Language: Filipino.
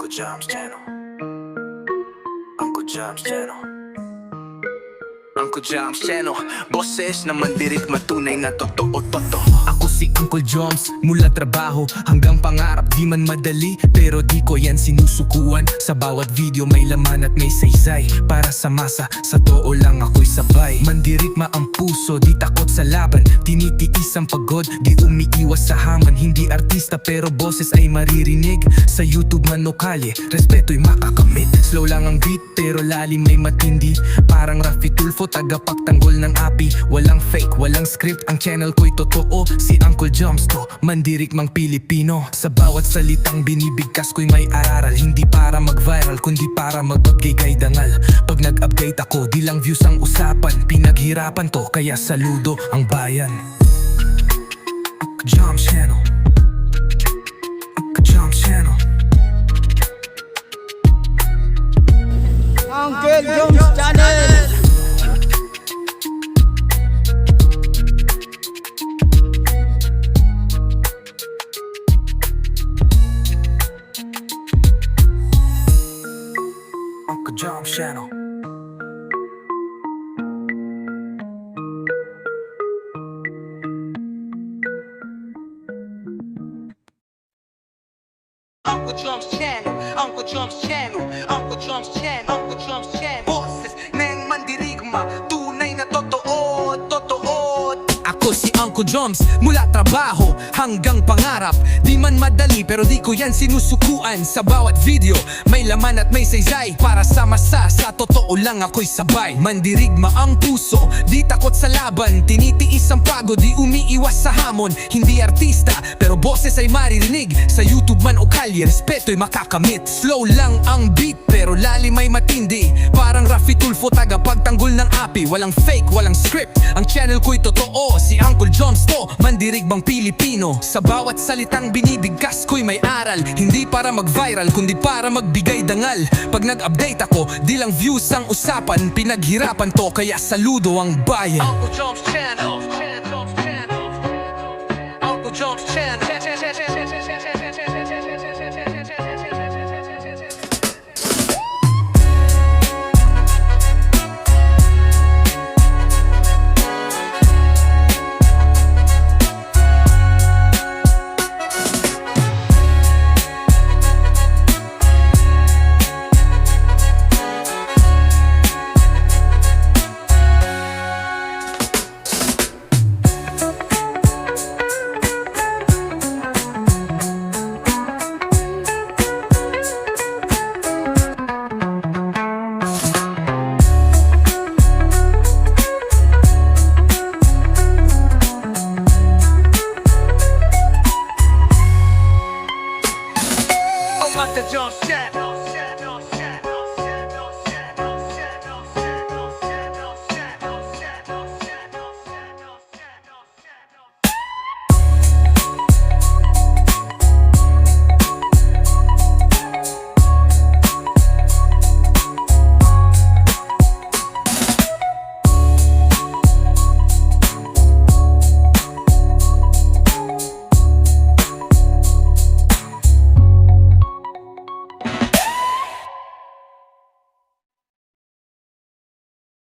Uncle Joms Channel. Uncle Joms Channel. Uncle Joms Channel. Boses na mandirit, matunay na totoo. Ako si Uncle Joms, mula trabaho hanggang pangarap. Di man madali, pero di ko yan sinusukuan. Sa bawat video may laman at may saysay. Para sa masa, sa too lang ako'y sabay. Mandirigma ang puso, di takot sa laban. Tinitiis ang pagod, di umiiwas sa hamon. Hindi artista pero boses ay maririnig. Sa YouTube man o kalye, respeto'y makakamit. Slow lang ang beat pero lalim may matindi. Parang Rafi Tulfo, tagapagtanggol ng api. Walang fake, walang script, ang channel ko'y totoo. Si Uncle Joms to, mandirigmang Pilipino. Sa bawat salitang binibigkas ko'y may araral. Hindi para mag-viral, kundi para magbigay dangal. Pag nag-update ako, di lang views ang usapan. Pinaghirapan to, kaya saludo ang bayan. Uncle Joms Channel. Uncle Joms Channel. Uncle Joms Channel. Uncle Joms Channel. Uncle Joms Channel, Uncle Joms Channel, Uncle Joms Channel, Uncle Joms Channel. Boses neng mandirigma, tunay na totoo. Ako si Uncle Joms, mula trabaho hanggang pangarap. Di man madali pero di ko yan sinusukuan. Sa bawat video may laman at may saysay. Para sa masa, sa totoo lang ako'y sabay. Mandirigma ang puso, di takot sa laban. Tinitiis ang pagod, di umiiwas sa hamon. Hindi artista pero boses ay maririnig. Sa YouTube man o kalye, respeto'y makakamit. Slow lang ang beat pero lalim ay matindi. Parang Rafi Tulfo, tagapagtanggol ng api. Walang fake, walang script, ang channel ko'y totoo. Si Uncle Joms to, mandirigbang Pilipino. Sa bawat salitang binibigkas ko'y may aral. Hindi para mag-viral, kundi para magbigay dangal. Pag nag-update ako, di lang views ang usapan. Pinaghirapan to, kaya saludo ang bayan. Uncle Joms Channel, Uncle Joms Channel.